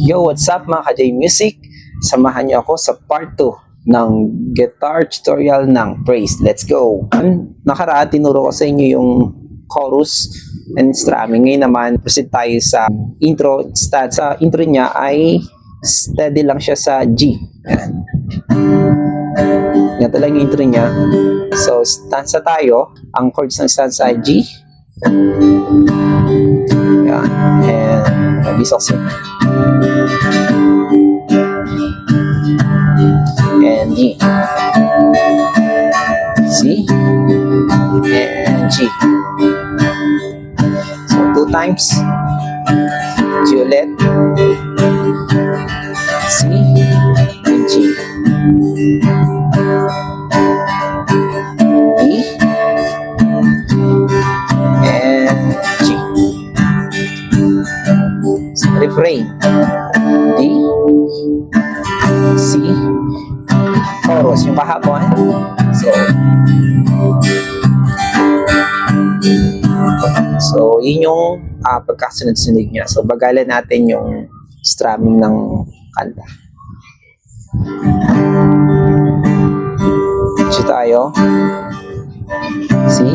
Yo, what's up mga ka-J Music? Samahan niyo ako sa part 2 ng guitar tutorial ng Praise. Let's go! Nakaraan, tinuro ko sa inyo yung chorus and strumming. Ngayon naman, proceed tayo sa intro. Sa intro niya ay steady lang siya sa G. Yan. Yan talaga yung intro niya. So, stanza tayo. Ang chords ng stanza ay G. Yan. And bisok siya. And G. C. And G. So, 2 times. G ulit. C. And G. E. And G. So, refrain. D. C. Chorus yung kahapon. So yun yung pagkasunod-sunod niya. So, bagalan natin yung strumming ng kanta. Dito tayo. C.